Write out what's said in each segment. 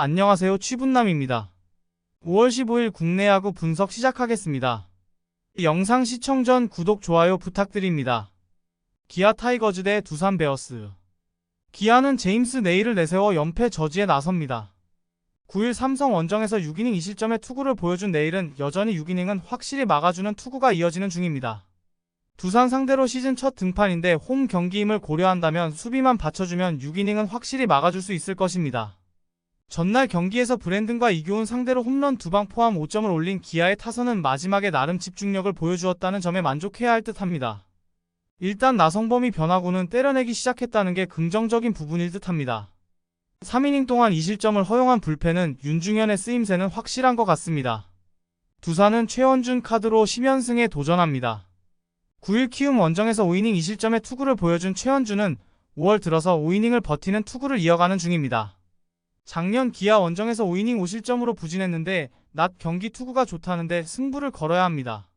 안녕하세요, 취분남입니다. 5월 15일 국내 야구 분석 시작하겠습니다. 영상 시청 전 구독, 좋아요 부탁드립니다. 기아 타이거즈 대 두산 베어스. 기아는 제임스 네일을 내세워 연패 저지에 나섭니다. 9일 삼성 원정에서 6이닝 2실점의 투구를 보여준 네일은 여전히 6이닝은 확실히 막아주는 투구가 이어지는 중입니다. 두산 상대로 시즌 첫 등판인데 홈 경기임을 고려한다면 수비만 받쳐주면 6이닝은 확실히 막아줄 수 있을 것입니다. 전날 경기에서 브랜든과 이교훈 상대로 홈런 2방 포함 5점을 올린 기아의 타선은 마지막에 나름 집중력을 보여주었다는 점에 만족해야 할 듯합니다. 일단 나성범이 변화구는 때려내기 시작했다는 게 긍정적인 부분일 듯합니다. 3이닝 동안 2실점을 허용한 불펜은 윤중현의 쓰임새는 확실한 것 같습니다. 두산은 최원준 카드로 10연승에 도전합니다. 9일 키움 원정에서 5이닝 2실점의 투구를 보여준 최원준은 5월 들어서 5이닝을 버티는 투구를 이어가는 중입니다. 작년 기아 원정에서 5이닝 5실점으로 부진했는데 낮 경기 투구가 좋다는데 승부를 걸어야 합니다.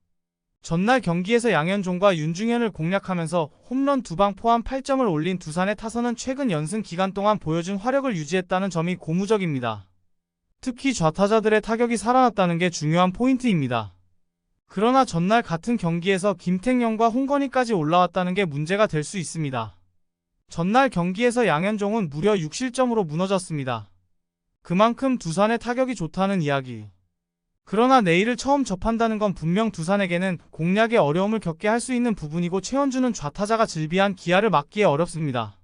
전날 경기에서 양현종과 윤중현을 공략하면서 홈런 2방 포함 8점을 올린 두산의 타선은 최근 연승 기간 동안 보여준 화력을 유지했다는 점이 고무적입니다. 특히 좌타자들의 타격이 살아났다는 게 중요한 포인트입니다. 그러나 전날 같은 경기에서 김택령과 홍건희까지 올라왔다는 게 문제가 될 수 있습니다. 전날 경기에서 양현종은 무려 6실점으로 무너졌습니다. 그만큼 두산의 타격이 좋다는 이야기. 그러나 내일을 처음 접한다는 건 분명 두산에게는 공략에 어려움을 겪게 할 수 있는 부분이고 최원준은 좌타자가 질비한 기아를 막기에 어렵습니다.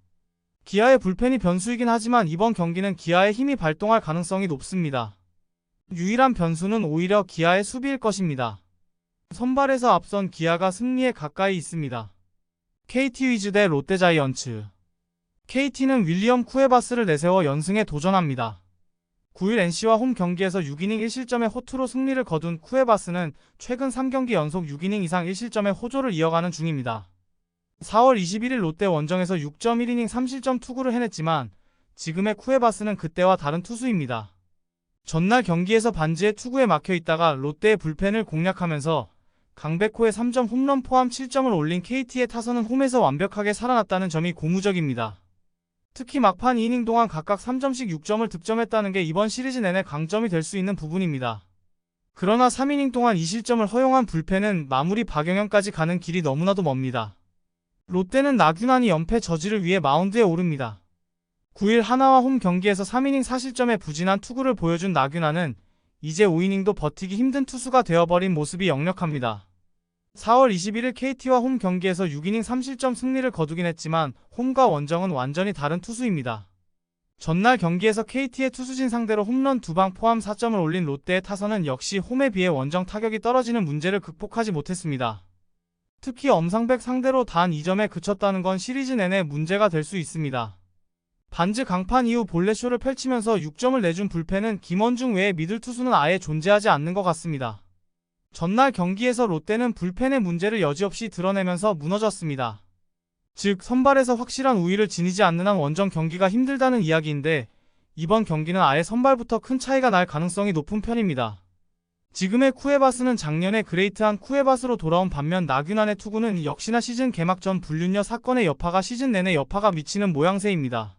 기아의 불펜이 변수이긴 하지만 이번 경기는 기아의 힘이 발동할 가능성이 높습니다. 유일한 변수는 오히려 기아의 수비일 것입니다. 선발에서 앞선 기아가 승리에 가까이 있습니다. KT 위즈 대 롯데 자이언츠. KT는 윌리엄 쿠에바스를 내세워 연승에 도전합니다. 9일 NC와 홈 경기에서 6이닝 1실점의 호투로 승리를 거둔 쿠에바스는 최근 3경기 연속 6이닝 이상 1실점의 호조를 이어가는 중입니다. 4월 21일 롯데 원정에서 6.1이닝 3실점 투구를 해냈지만 지금의 쿠에바스는 그때와 다른 투수입니다. 전날 경기에서 반지의 투구에 막혀있다가 롯데의 불펜을 공략하면서 강백호의 3점 홈런 포함 7점을 올린 KT의 타선은 홈에서 완벽하게 살아났다는 점이 고무적입니다. 특히 막판 2이닝 동안 각각 3점씩 6점을 득점했다는 게 이번 시리즈 내내 강점이 될 수 있는 부분입니다. 그러나 3이닝 동안 2실점을 허용한 불펜은 마무리 박영현까지 가는 길이 너무나도 멉니다. 롯데는 나균환이 연패 저지를 위해 마운드에 오릅니다. 9일 하나와 홈 경기에서 3이닝 4실점의 부진한 투구를 보여준 나균환은 이제 5이닝도 버티기 힘든 투수가 되어버린 모습이 역력합니다. 4월 21일 KT와 홈 경기에서 6이닝 3실점 승리를 거두긴 했지만 홈과 원정은 완전히 다른 투수입니다. 전날 경기에서 KT의 투수진 상대로 홈런 2방 포함 4점을 올린 롯데의 타선은 역시 홈에 비해 원정 타격이 떨어지는 문제를 극복하지 못했습니다. 특히 엄상백 상대로 단 2점에 그쳤다는 건 시리즈 내내 문제가 될 수 있습니다. 반즈 강판 이후 볼넷쇼를 펼치면서 6점을 내준 불펜은 김원중 외에 믿을 투수는 아예 존재하지 않는 것 같습니다. 전날 경기에서 롯데는 불펜의 문제를 여지없이 드러내면서 무너졌습니다. 즉 선발에서 확실한 우위를 지니지 않는 한 원정 경기가 힘들다는 이야기인데 이번 경기는 아예 선발부터 큰 차이가 날 가능성이 높은 편입니다. 지금의 쿠에바스는 작년에 그레이트한 쿠에바스로 돌아온 반면 나균환의 투구는 역시나 시즌 개막 전 불륜녀 사건의 여파가 시즌 내내 여파가 미치는 모양새입니다.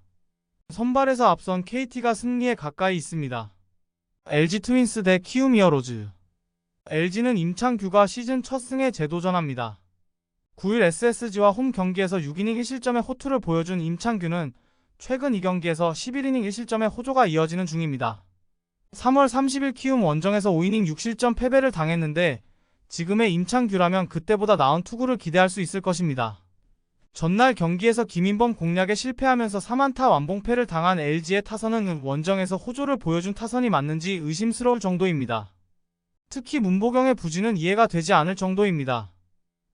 선발에서 앞선 KT가 승리에 가까이 있습니다. LG 트윈스 대 키움 히어로즈. LG는 임창규가 시즌 첫 승에 재도전합니다. 9일 SSG와 홈 경기에서 6이닝 1실점의 호투를 보여준 임창규는 최근 2경기에서 11이닝 1실점의 호조가 이어지는 중입니다. 3월 30일 키움 원정에서 5이닝 6실점 패배를 당했는데 지금의 임창규라면 그때보다 나은 투구를 기대할 수 있을 것입니다. 전날 경기에서 김인범 공략에 실패하면서 3안타 완봉패를 당한 LG의 타선은 원정에서 호조를 보여준 타선이 맞는지 의심스러울 정도입니다. 특히 문보경의 부진은 이해가 되지 않을 정도입니다.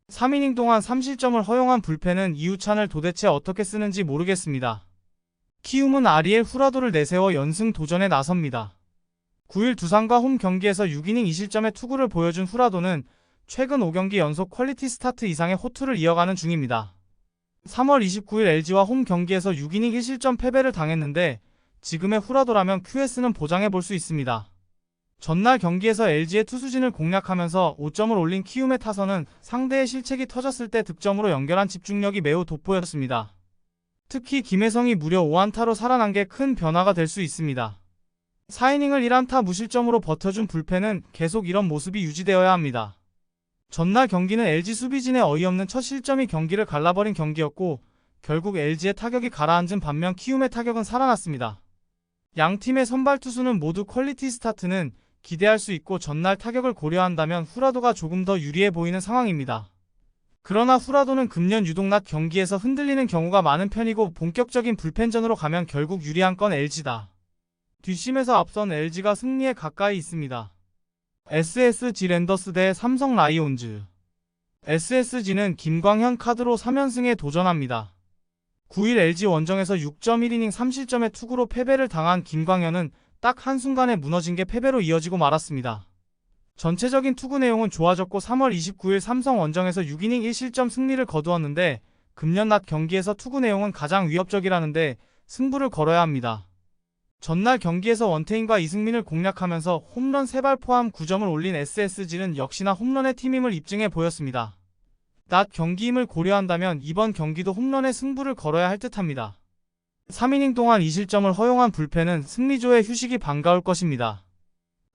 3이닝 동안 3실점을 허용한 불펜은 이우찬을 도대체 어떻게 쓰는지 모르겠습니다. 키움은 아리엘 후라도를 내세워 연승 도전에 나섭니다. 9일 두산과 홈 경기에서 6이닝 2실점의 투구를 보여준 후라도는 최근 5경기 연속 퀄리티 스타트 이상의 호투를 이어가는 중입니다. 3월 29일 LG와 홈 경기에서 6이닝 1실점 패배를 당했는데 지금의 후라도라면 QS는 보장해 볼 수 있습니다. 전날 경기에서 LG의 투수진을 공략하면서 5점을 올린 키움의 타선은 상대의 실책이 터졌을 때 득점으로 연결한 집중력이 매우 돋보였습니다. 특히 김혜성이 무려 5안타로 살아난 게 큰 변화가 될 수 있습니다. 4이닝을 1안타 무실점으로 버텨준 불펜은 계속 이런 모습이 유지되어야 합니다. 전날 경기는 LG 수비진의 어이없는 첫 실점이 경기를 갈라버린 경기였고 결국 LG의 타격이 가라앉은 반면 키움의 타격은 살아났습니다. 양 팀의 선발 투수는 모두 퀄리티 스타트는 기대할 수 있고 전날 타격을 고려한다면 후라도가 조금 더 유리해 보이는 상황입니다. 그러나 후라도는 금년 유독 낮 경기에서 흔들리는 경우가 많은 편이고 본격적인 불펜전으로 가면 결국 유리한 건 LG다. 뒷심에서 앞선 LG가 승리에 가까이 있습니다. SSG 랜더스 대 삼성 라이온즈. SSG는 김광현 카드로 3연승에 도전합니다. 9일 LG 원정에서 6.1이닝 3실점의 투구로 패배를 당한 김광현은 딱 한순간에 무너진 게 패배로 이어지고 말았습니다. 전체적인 투구 내용은 좋아졌고 3월 29일 삼성 원정에서 6이닝 1실점 승리를 거두었는데 금년 낮 경기에서 투구 내용은 가장 위협적이라는데 승부를 걸어야 합니다. 전날 경기에서 원태인과 이승민을 공략하면서 홈런 3발 포함 9점을 올린 SSG는 역시나 홈런의 팀임을 입증해 보였습니다. 낮 경기임을 고려한다면 이번 경기도 홈런의 승부를 걸어야 할 듯합니다. 3이닝 동안 2실점을 허용한 불펜은 승리조의 휴식이 반가울 것입니다.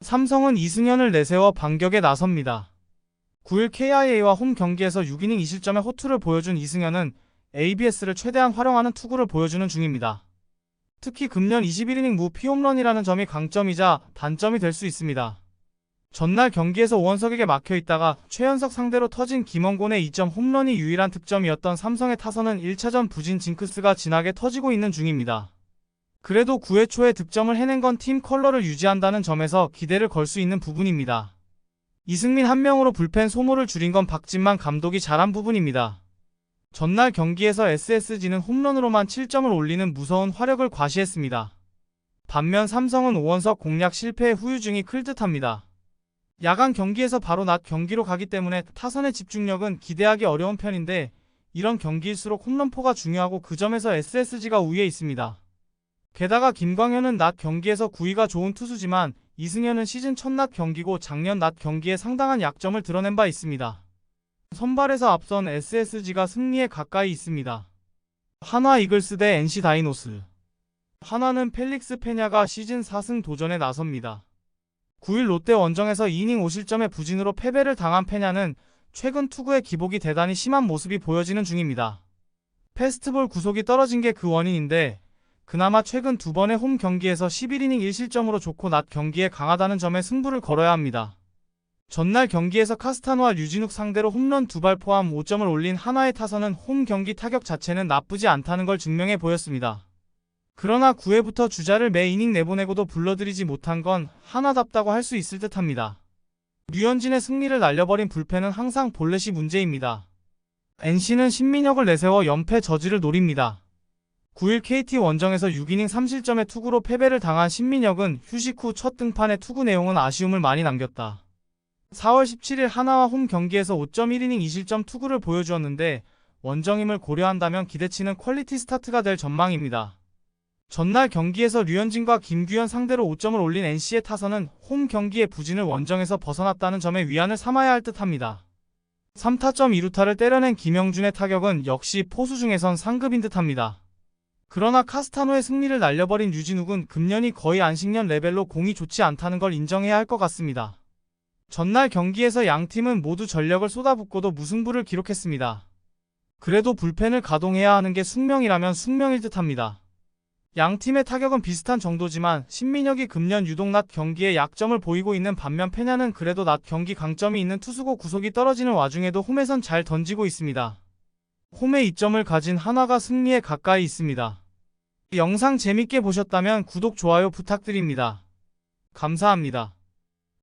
삼성은 이승현을 내세워 반격에 나섭니다. 9일 KIA와 홈 경기에서 6이닝 2실점의 호투를 보여준 이승현은 ABS를 최대한 활용하는 투구를 보여주는 중입니다. 특히 금년 21이닝 무 피홈런이라는 점이 강점이자 단점이 될 수 있습니다. 전날 경기에서 오원석에게 막혀있다가 최연석 상대로 터진 김원곤의 2점 홈런이 유일한 득점이었던 삼성의 타선은 1차전 부진 징크스가 진하게 터지고 있는 중입니다. 그래도 9회 초에 득점을 해낸 건 팀 컬러를 유지한다는 점에서 기대를 걸 수 있는 부분입니다. 이승민 한 명으로 불펜 소모를 줄인 건 박진만 감독이 잘한 부분입니다. 전날 경기에서 SSG는 홈런으로만 7점을 올리는 무서운 화력을 과시했습니다. 반면 삼성은 오원석 공략 실패의 후유증이 클 듯합니다. 야간 경기에서 바로 낮 경기로 가기 때문에 타선의 집중력은 기대하기 어려운 편인데 이런 경기일수록 홈런포가 중요하고 그 점에서 SSG가 우위에 있습니다. 게다가 김광현은 낮 경기에서 구위가 좋은 투수지만 이승현은 시즌 첫 낮 경기고 작년 낮 경기에 상당한 약점을 드러낸 바 있습니다. 선발에서 앞선 SSG가 승리에 가까이 있습니다. 한화 이글스 대 NC 다이노스. 한화는 펠릭스 페냐가 시즌 4승 도전에 나섭니다. 9일 롯데 원정에서 2이닝 5실점의 부진으로 패배를 당한 페냐는 최근 투구의 기복이 대단히 심한 모습이 보여지는 중입니다. 패스트볼 구속이 떨어진 게 그 원인인데 그나마 최근 두 번의 홈 경기에서 11이닝 1실점으로 좋고 낮 경기에 강하다는 점에 승부를 걸어야 합니다. 전날 경기에서 카스타노와 류진욱 상대로 홈런 2발 포함 5점을 올린 한화의 타선은 홈 경기 타격 자체는 나쁘지 않다는 걸 증명해 보였습니다. 그러나 9회부터 주자를 매 이닝 내보내고도 불러들이지 못한 건 한화답다고 할 수 있을 듯합니다. 류현진의 승리를 날려버린 불펜은 항상 볼넷이 문제입니다. NC는 신민혁을 내세워 연패 저지를 노립니다. 9일 KT 원정에서 6이닝 3실점의 투구로 패배를 당한 신민혁은 휴식 후 첫 등판의 투구 내용은 아쉬움을 많이 남겼다. 4월 17일 하나와 홈 경기에서 5.1이닝 2실점 투구를 보여주었는데 원정임을 고려한다면 기대치는 퀄리티 스타트가 될 전망입니다. 전날 경기에서 류현진과 김규현 상대로 5점을 올린 NC의 타선은 홈 경기의 부진을 원정에서 벗어났다는 점에 위안을 삼아야 할 듯합니다. 3타점 2루타를 때려낸 김영준의 타격은 역시 포수 중에선 상급인 듯합니다. 그러나 카스타노의 승리를 날려버린 류진욱은 금년이 거의 안식년 레벨로 공이 좋지 않다는 걸 인정해야 할 것 같습니다. 전날 경기에서 양 팀은 모두 전력을 쏟아붓고도 무승부를 기록했습니다. 그래도 불펜을 가동해야 하는 게 숙명이라면 숙명일 듯합니다. 양 팀의 타격은 비슷한 정도지만 신민혁이 금년 유독 낮 경기에 약점을 보이고 있는 반면 페냐는 그래도 낮 경기 강점이 있는 투수고 구속이 떨어지는 와중에도 홈에선 잘 던지고 있습니다. 홈에 이점을 가진 한화가 승리에 가까이 있습니다. 영상 재밌게 보셨다면 구독, 좋아요 부탁드립니다. 감사합니다.